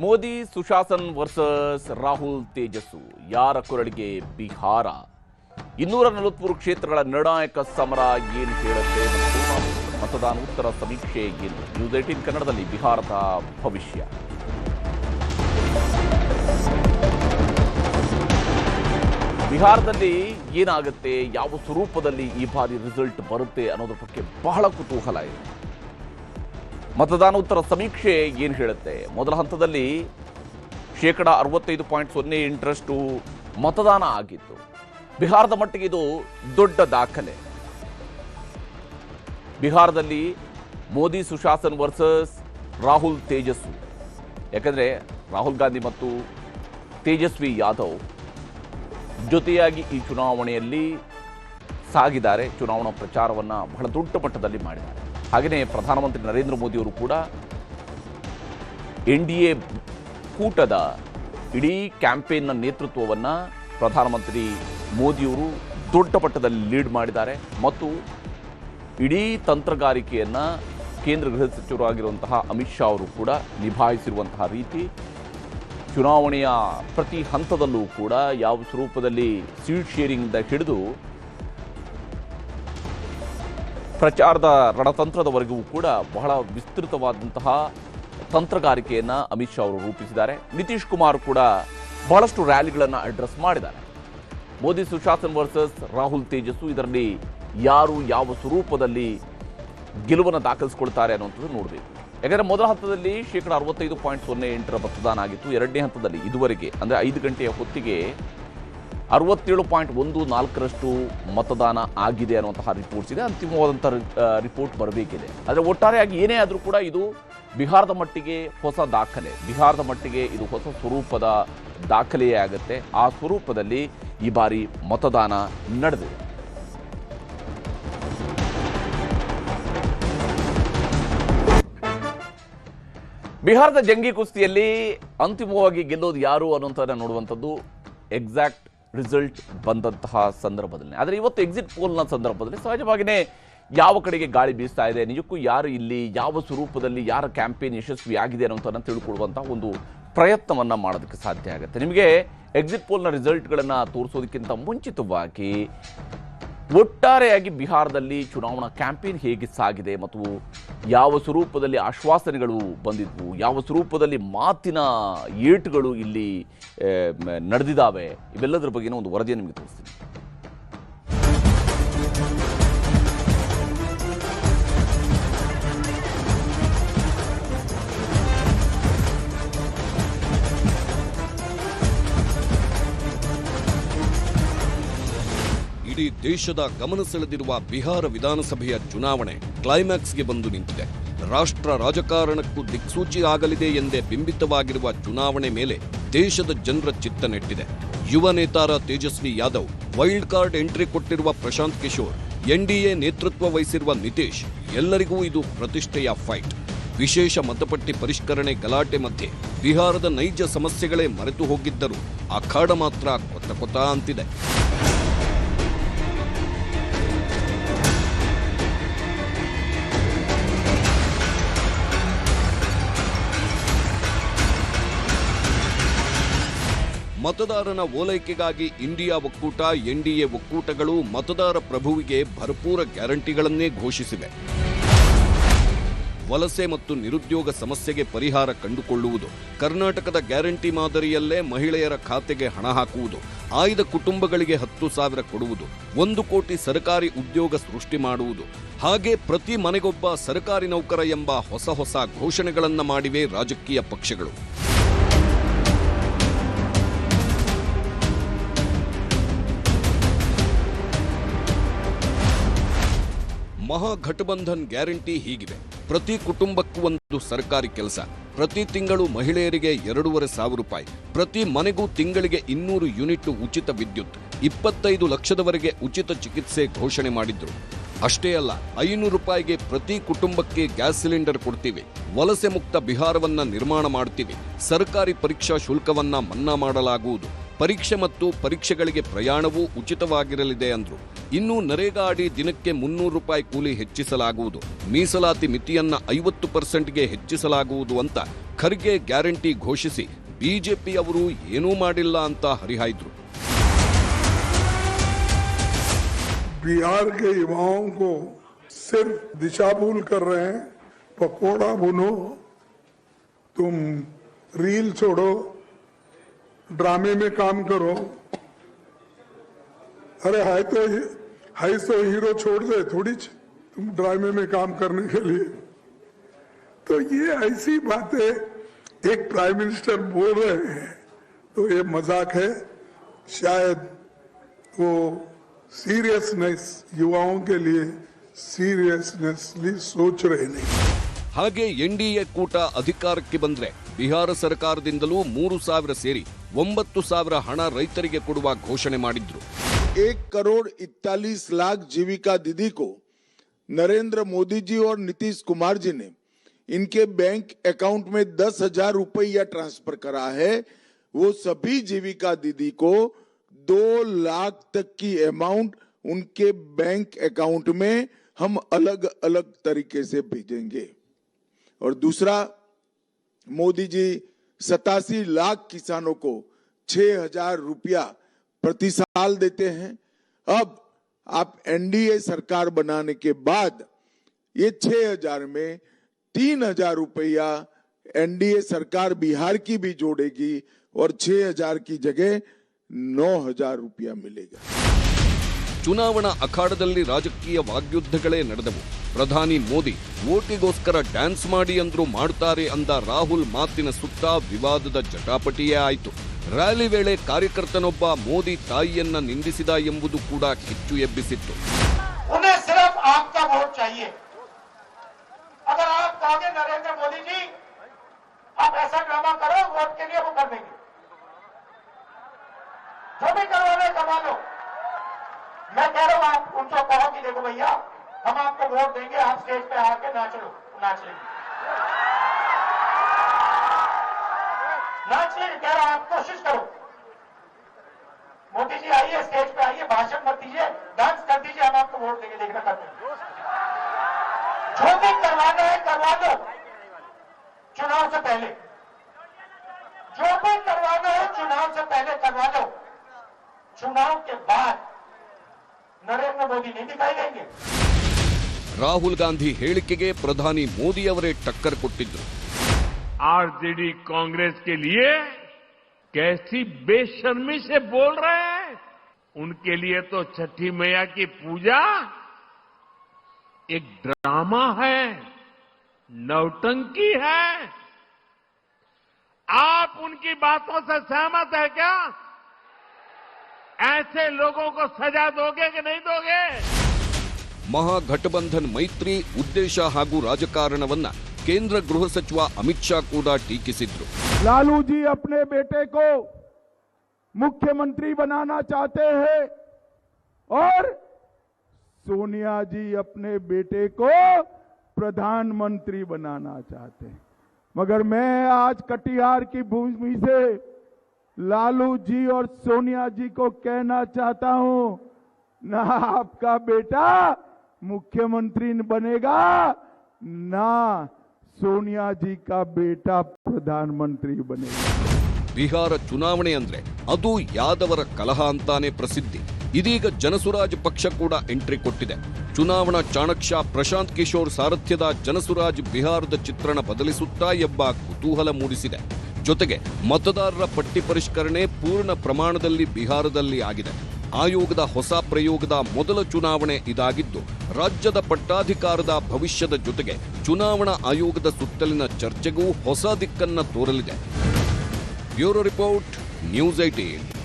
Modi Sushasan versus Rahul ತೇಜಸ್ಸು, ಯಾರ ಕೊರಳಿಗೆ ಬಿಹಾರ? 243 ಕ್ಷೇತ್ರಗಳ ನಿರ್ಣಾಯಕ ಸಮರ ಏನು ಹೇಳುತ್ತೆ ಮತ್ತು ಮತದಾನೋತ್ತರ ಸಮೀಕ್ಷೆ ಏನು? ನ್ಯೂಸ್ 18 ಕನ್ನಡದಲ್ಲಿ ಬಿಹಾರದ ಭವಿಷ್ಯ. ಬಿಹಾರದಲ್ಲಿ ಏನಾಗುತ್ತೆ, ಯಾವ ಸ್ವರೂಪದಲ್ಲಿ ಈ ಬಾರಿ ರಿಸಲ್ಟ್ ಬರುತ್ತೆ ಅನ್ನೋದ್ರ ಬಗ್ಗೆ ಬಹಳ ಕುತೂಹಲ ಇದೆ. ಮತದಾನೋತ್ತರ ಸಮೀಕ್ಷೆ ಏನು ಹೇಳುತ್ತೆ? ಮೊದಲ ಹಂತದಲ್ಲಿ 65.08% ಮತದಾನ ಆಗಿತ್ತು. ಬಿಹಾರದ ಮಟ್ಟಿಗೆ ಇದು ದೊಡ್ಡ ದಾಖಲೆ. ಬಿಹಾರದಲ್ಲಿ ಮೋದಿ ಸುಶಾಸನ್ ವರ್ಸಸ್ ರಾಹುಲ್ ತೇಜಸ್ವಿ. ಯಾಕಂದರೆ ರಾಹುಲ್ ಗಾಂಧಿ ಮತ್ತು ತೇಜಸ್ವಿ ಯಾದವ್ ಜೊತೆಯಾಗಿ ಈ ಚುನಾವಣೆಯಲ್ಲಿ ಸಾಗಿದ್ದಾರೆ. ಚುನಾವಣಾ ಪ್ರಚಾರವನ್ನು ಬಹಳ ದೊಡ್ಡ ಮಟ್ಟದಲ್ಲಿ ಮಾಡಿದ್ದಾರೆ. ಹಾಗೆಯೇ ಪ್ರಧಾನಮಂತ್ರಿ ನರೇಂದ್ರ ಮೋದಿಯವರು ಕೂಡ NDA ಕೂಟದ ಇಡೀ ಕ್ಯಾಂಪೇನ್ನ ನೇತೃತ್ವವನ್ನು ಪ್ರಧಾನಮಂತ್ರಿ ಮೋದಿಯವರು ದೊಡ್ಡ ಮಟ್ಟದಲ್ಲಿ ಲೀಡ್ ಮಾಡಿದ್ದಾರೆ. ಮತ್ತು ಇಡೀ ತಂತ್ರಗಾರಿಕೆಯನ್ನು ಕೇಂದ್ರ ಗೃಹ ಸಚಿವರಾಗಿರುವಂತಹ ಅಮಿತ್ ಶಾ ಅವರು ಕೂಡ ನಿಭಾಯಿಸಿರುವಂತಹ ರೀತಿ, ಚುನಾವಣೆಯ ಪ್ರತಿ ಹಂತದಲ್ಲೂ ಕೂಡ ಯಾವ ಸ್ವರೂಪದಲ್ಲಿ ಸೀಟ್ ಶೇರಿಂಗಿಂದ ಹಿಡಿದು ಪ್ರಚಾರದ ರಣತಂತ್ರದವರೆಗೂ ಕೂಡ ಬಹಳ ವಿಸ್ತೃತವಾದಂತಹ ತಂತ್ರಗಾರಿಕೆಯನ್ನು ಅಮಿತ್ ಶಾ ಅವರು ರೂಪಿಸಿದ್ದಾರೆ. ನಿತೀಶ್ ಕುಮಾರ್ ಕೂಡ ಬಹಳಷ್ಟು ರ್ಯಾಲಿಗಳನ್ನು ಅಡ್ರೆಸ್ ಮಾಡಿದ್ದಾರೆ. ಮೋದಿ ಸುಶಾಸನ್ ವರ್ಸಸ್ ರಾಹುಲ್ ತೇಜಸ್ವಿ, ಇದರಲ್ಲಿ ಯಾರು ಯಾವ ಸ್ವರೂಪದಲ್ಲಿ ಗೆಲುವನ್ನು ದಾಖಲಿಸಿಕೊಳ್ತಾರೆ ಅನ್ನುವಂಥದ್ದು ನೋಡಬೇಕು. ಯಾಕಂದರೆ ಮೊದಲ ಹಂತದಲ್ಲಿ 65.08% ಮತದಾನ ಆಗಿತ್ತು. ಎರಡನೇ ಹಂತದಲ್ಲಿ ಇದುವರೆಗೆ ಅಂದರೆ 5 ಗಂಟೆಯ ಹೊತ್ತಿಗೆ 67.14% ಮತದಾನ ಆಗಿದೆ ಅನ್ನುವಂತಹ ರಿಪೋರ್ಟ್ಸ್ ಇದೆ. ಅಂತಿಮವಾದಂಥ ರಿಪೋರ್ಟ್ ಬರಬೇಕಿದೆ. ಆದರೆ ಒಟ್ಟಾರೆಯಾಗಿ ಏನೇ ಆದರೂ ಕೂಡ ಇದು ಬಿಹಾರದ ಮಟ್ಟಿಗೆ ಹೊಸ ದಾಖಲೆ, ಬಿಹಾರದ ಮಟ್ಟಿಗೆ ಇದು ಹೊಸ ಸ್ವರೂಪದ ದಾಖಲೆಯೇ ಆಗುತ್ತೆ. ಆ ಸ್ವರೂಪದಲ್ಲಿ ಈ ಬಾರಿ ಮತದಾನ ನಡೆದಿದೆ. ಬಿಹಾರದ ಜಂಗಿ ಕುಸ್ತಿಯಲ್ಲಿ ಅಂತಿಮವಾಗಿ ಗೆಲ್ಲೋದು ಯಾರು ಅನ್ನೋಂಥದ್ದನ್ನು ನೋಡುವಂಥದ್ದು ಎಕ್ಸಾಕ್ಟ್ ರಿಸಲ್ಟ್ ಬಂದಂತಹ ಸಂದರ್ಭದಲ್ಲಿ. ಆದರೆ ಇವತ್ತು ಎಕ್ಸಿಟ್ ಪೋಲ್ನ ಸಂದರ್ಭದಲ್ಲಿ ಸಹಜವಾಗಿಯೇ ಯಾವ ಕಡೆಗೆ ಗಾಳಿ ಬೀಸ್ತಾ ಇದೆ, ನಿಜಕ್ಕೂ ಯಾರು ಇಲ್ಲಿ ಯಾವ ಸ್ವರೂಪದಲ್ಲಿ ಯಾರ ಕ್ಯಾಂಪೇನ್ ಯಶಸ್ವಿಯಾಗಿದೆ ಅನ್ನೋಂಥದ್ದನ್ನು ತಿಳ್ಕೊಳ್ಳುವಂತಹ ಒಂದು ಪ್ರಯತ್ನವನ್ನು ಮಾಡೋದಕ್ಕೆ ಸಾಧ್ಯ ಆಗುತ್ತೆ. ನಿಮಗೆ ಎಕ್ಸಿಟ್ ಪೋಲ್ನ ರಿಸಲ್ಟ್ಗಳನ್ನು ತೋರಿಸೋದಕ್ಕಿಂತ ಮುಂಚಿತವಾಗಿ ಒಟ್ಟಾರೆಯಾಗಿ ಬಿಹಾರದಲ್ಲಿ ಚುನಾವಣಾ ಕ್ಯಾಂಪೇನ್ ಹೇಗೆ ಸಾಗಿದೆ ಮತ್ತು ಯಾವ ಸ್ವರೂಪದಲ್ಲಿ ಆಶ್ವಾಸನೆಗಳು ಬಂದಿದ್ವು, ಯಾವ ಸ್ವರೂಪದಲ್ಲಿ ಮಾತಿನ ಏಟುಗಳು ಇಲ್ಲಿ ನಡೆದಿದ್ದಾವೆ, ಇವೆಲ್ಲದರ ಬಗ್ಗೆನೂ ಒಂದು ವರದಿಯನ್ನು ನಿಮಗೆ ತೋರಿಸ್ತೀನಿ. ಇಡೀ ದೇಶದ ಗಮನ ಸೆಳೆದಿರುವ ಬಿಹಾರ ವಿಧಾನಸಭೆಯ ಚುನಾವಣೆ ಕ್ಲೈಮ್ಯಾಕ್ಸ್ಗೆ ಬಂದು ನಿಂತಿದೆ. ರಾಷ್ಟ್ರ ರಾಜಕಾರಣಕ್ಕೂ ದಿಕ್ಸೂಚಿ ಆಗಲಿದೆ ಎಂದೇ ಬಿಂಬಿತವಾಗಿರುವ ಚುನಾವಣೆ ಮೇಲೆ ದೇಶದ ಜನರ ಚಿತ್ತ ನೆಟ್ಟಿದೆ. ಯುವ ನೇತಾರ Tejashwi Yadav, wild card entry ಕೊಟ್ಟಿರುವ ಪ್ರಶಾಂತ್ ಕಿಶೋರ್, NDA ನೇತೃತ್ವ ವಹಿಸಿರುವ ನಿತೀಶ್, ಎಲ್ಲರಿಗೂ ಇದು ಪ್ರತಿಷ್ಠೆಯ ಫೈಟ್. ವಿಶೇಷ ಮತಪಟ್ಟಿ ಪರಿಷ್ಕರಣೆ ಗಲಾಟೆ ಮಧ್ಯೆ ಬಿಹಾರದ ನೈಜ ಸಮಸ್ಯೆಗಳೇ ಮರೆತು ಹೋಗಿದ್ದರೂ ಅಖಾಡ ಮಾತ್ರ ಕೊತ್ತ ಕೊತ್ತ ಅಂತಿದೆ. ಮತದಾರನ ಓಲೈಕೆಗಾಗಿ ಇಂಡಿಯಾ ಒಕ್ಕೂಟ, NDA ಒಕ್ಕೂಟಗಳು ಮತದಾರ ಪ್ರಭುವಿಗೆ ಭರಪೂರ ಗ್ಯಾರಂಟಿಗಳನ್ನೇ ಘೋಷಿಸಿವೆ. ವಲಸೆ ಮತ್ತು ನಿರುದ್ಯೋಗ ಸಮಸ್ಯೆಗೆ ಪರಿಹಾರ ಕಂಡುಕೊಳ್ಳುವುದು, ಕರ್ನಾಟಕದ ಗ್ಯಾರಂಟಿ ಮಾದರಿಯಲ್ಲೇ ಮಹಿಳೆಯರ ಖಾತೆಗೆ ಹಣ ಹಾಕುವುದು, ಆಯ್ದ ಕುಟುಂಬಗಳಿಗೆ 10,000 ಕೊಡುವುದು, 1 ಕೋಟಿ ಸರ್ಕಾರಿ ಉದ್ಯೋಗ ಸೃಷ್ಟಿ ಮಾಡುವುದು, ಹಾಗೆ ಪ್ರತಿ ಮನೆಗೊಬ್ಬ ಸರ್ಕಾರಿ ನೌಕರ ಎಂಬ ಹೊಸ ಘೋಷಣೆಗಳನ್ನು ಮಾಡಿವೆ ರಾಜಕೀಯ ಪಕ್ಷಗಳು. ಮಹಾಗಠಬಂಧನ್ ಗ್ಯಾರಂಟಿ ಹೀಗಿವೆ: ಪ್ರತಿ ಕುಟುಂಬಕ್ಕೂ ಒಂದು ಸರ್ಕಾರಿ ಕೆಲಸ, ಪ್ರತಿ ತಿಂಗಳು ಮಹಿಳೆಯರಿಗೆ 2,500 ರೂಪಾಯಿ, ಪ್ರತಿ ಮನೆಗೂ ತಿಂಗಳಿಗೆ 200 ಯೂನಿಟ್ ಉಚಿತ ವಿದ್ಯುತ್, 25 ಲಕ್ಷದವರೆಗೆ ಉಚಿತ ಚಿಕಿತ್ಸೆ ಘೋಷಣೆ ಮಾಡಿದ್ರು. ಅಷ್ಟೇ ಅಲ್ಲ, 500 ರೂಪಾಯಿಗೆ ಪ್ರತಿ ಕುಟುಂಬಕ್ಕೆ ಗ್ಯಾಸ್ ಸಿಲಿಂಡರ್ ಕೊಡ್ತೀವಿ, ವಲಸೆ ಮುಕ್ತ ಬಿಹಾರವನ್ನ ನಿರ್ಮಾಣ ಮಾಡ್ತೀವಿ, ಸರ್ಕಾರಿ ಪರೀಕ್ಷಾ ಶುಲ್ಕವನ್ನ ಮನ್ನಾ ಮಾಡಲಾಗುವುದು, ಪರೀಕ್ಷೆ ಮತ್ತು ಪರೀಕ್ಷೆಗಳಿಗೆ ಪ್ರಯಾಣವೂ ಉಚಿತವಾಗಿರಲಿದೆ ಅಂದ್ರು. ಇನ್ನು ನರೇಗಾ ಅಡಿ ದಿನಕ್ಕೆ 300 ರೂಪಾಯಿ ಕೂಲಿ ಹೆಚ್ಚಿಸಲಾಗುವುದು, ಮೀಸಲಾತಿ ಮಿತಿಯನ್ನ 50%ಗೆ ಹೆಚ್ಚಿಸಲಾಗುವುದು ಅಂತ ಖರ್ಗೆ ಗ್ಯಾರಂಟಿ ಘೋಷಿಸಿ ಬಿಜೆಪಿ ಅವರು ಏನೂ ಮಾಡಿಲ್ಲ ಅಂತ ಹರಿಹಾಯ್ದ್ರು. बिहार के युवाओं को सिर्फ दिशा भूल कर रहे हैं. पकोड़ा भुनो, तुम रील छोड़ो, ड्रामे में काम करो. अरे हाय तो हीरो छोड़ दे थोड़ी तुम ड्रामे में काम करने के लिए. तो ये ऐसी बातें एक प्राइम मिनिस्टर बोल रहे हैं तो ये मजाक है. शायद वो सीरियसनेस युवाओं के लिए सीरियसनेसली सोच रहे नहीं. ಹಾಗೆ ಎನ್ಡಿಎ ಕೂಟ ಅಧಿಕಾರಕ್ಕೆ ಬಂದ್ರೆ ಬಿಹಾರ ಸರ್ಕಾರದಿಂದಲೂ 3,000 ಸೇರಿ 9,000 ಹಣ ರೈತರಿಗೆ ಕೊಡುವ ಘೋಷಣೆ ಮಾಡಿದ್ರು. 1,41,00,000 जीविका दीदी को नरेंद्र मोदी जी और नीतीश कुमार जी ने इनके बैंक अकाउंट में 10,000 रुपया ट्रांसफर करा है. वो सभी जीविका दीदी को 2 लाख तक की अमाउंट उनके बैंक अकाउंट में हम अलग अलग तरीके से भेजेंगे. और दूसरा, मोदी जी 87 लाख किसानों को 6,000 रुपया प्रति साल देते हैं. अब आप एनडीए सरकार बनाने के बाद ये 6,000 में 3,000 रुपया एनडीए सरकार बिहार की भी जोड़ेगी और 6,000 की जगह 9,000 रुपया मिलेगा. ಚುನಾವಣಾ ಅಖಾಡದಲ್ಲಿ ರಾಜಕೀಯ ವಾಗ್ಯುದ್ಧಗಳೇ ನಡೆದವು. ಪ್ರಧಾನಿ ಮೋದಿ ವೋಟಿಗೋಸ್ಕರ ಡ್ಯಾನ್ಸ್ ಮಾಡಿ ಅಂದ್ರೂ ಮಾಡ್ತಾರೆ ಅಂದ ರಾಹುಲ್ ಮಾತಿನ ಸುತ್ತ ವಿವಾದದ ಜಟಾಪಟಿಯೇ ಆಯಿತು. ರ್ಯಾಲಿ ವೇಳೆ ಕಾರ್ಯಕರ್ತನೊಬ್ಬ ಮೋದಿ ತಾಯಿಯನ್ನ ನಿಂದಿಸಿದ ಎಂಬುದು ಕೂಡ ಕಿಚ್ಚು ಎಬ್ಬಿಸಿತ್ತು. नरेंद्र मोदी जी आप ऐसा ड्रामा करो, वोट के लिए वो कर देंगे. जो भी करवाना करवा लो. मैं कह रहा हूं आप उनको कहो कि देखो भैया हम आपको वोट देंगे, आप स्टेज पे आके नाच लो, नाच लेंगे. नाच लेंगे कह रहा हूं, आप कोशिश करो. मोदी जी आइए, स्टेज पे आइए, भाषण मत दीजिए, डांस कर दीजिए, हम आपको वोट देंगे. देखना करते हैं. जो भी करवाना है करवा लो चुनाव से पहले. जो भी करवाना है चुनाव से पहले करवा लो. चुनाव के बाद नरेंद्र मोदी नहीं दिखाई देंगे. ರಾಹುಲ್ ಗಾಂಧಿ ಹೇಳಿಕೆಗೆ ಪ್ರಧಾನಿ ಮೋದಿ ಅವರೇ ಟಕ್ಕರ್ ಕೊಟ್ಟಿದ್ರು. आरजेडी कांग्रेस के लिए कैसी बेशर्मी से बोल रहे हैं. उनके लिए तो छठी मैया की पूजा एक ड्रामा है, नौटंकी है. आप उनकी बातों से सहमत है क्या? ऐसे लोगों को सजा दोगे कि नहीं दोगे? ಮಹಾಗಠಬಂಧನ್ ಮೈತ್ರಿ ಉದ್ದೇಶ ಹಾಗೂ ರಾಜಕಾರಣವನ್ನ ಕೇಂದ್ರ ಗೃಹ ಸಚಿವ ಅಮಿತ್ ಶಾ ಕೂಡ ಟೀಕಿಸಿದ್ರು. लालू जी अपने बेटे को मुख्यमंत्री बनाना चाहते हैं और सोनिया जी अपने बेटे को प्रधानमंत्री बनाना चाहते हैं. मगर मैं आज कटिहार की भूमि से लालू जी और सोनिया जी को कहना चाहता हूं, ना आपका बेटा मुख्यमंत्री बनेगा, ना सोनिया जी का बेटा प्रधानमंत्री बनेगा. ಬಿಹಾರ ಚುನಾವಣೆ ಅಂದ್ರೆ ಅದು ಯಾದವರ ಕಲಹ ಅಂತಾನೆ ಪ್ರಸಿದ್ಧಿ. ಇದೀಗ ಜನಸುರಾಜ್ ಪಕ್ಷ ಕೂಡ ಎಂಟ್ರಿ ಕೊಟ್ಟಿದೆ. ಚುನಾವಣಾ ಚಾಣಕ್ಯ ಪ್ರಶಾಂತ್ ಕಿಶೋರ್ ಸಾರಥ್ಯದ ಜನಸುರಾಜ್ ಬಿಹಾರದ ಚಿತ್ರಣ ಬದಲಿಸುತ್ತಾ ಎಂಬ ಕುತೂಹಲ ಮೂಡಿಸಿದೆ. ಜೊತೆಗೆ ಮತದಾರರ ಪಟ್ಟಿ ಪರಿಷ್ಕರಣೆ ಪೂರ್ಣ ಪ್ರಮಾಣದಲ್ಲಿ ಬಿಹಾರದಲ್ಲಿ ಆಗಿದೆ. ಆಯೋಗದ ಹೊಸ ಪ್ರಯೋಗದ ಮೊದಲ ಚುನಾವಣೆ ಇದಾಗಿದ್ದು, ರಾಜ್ಯದ ಪಟ್ಟಾಧಿಕಾರದ ಭವಿಷ್ಯದ ಜೊತೆಗೆ ಚುನಾವಣಾ ಆಯೋಗದ ಸುತ್ತಲಿನ ಚರ್ಚೆಗೂ ಹೊಸ ದಿಕ್ಕನ್ನ ತೋರಲಿದೆ. Bureau report, news 18.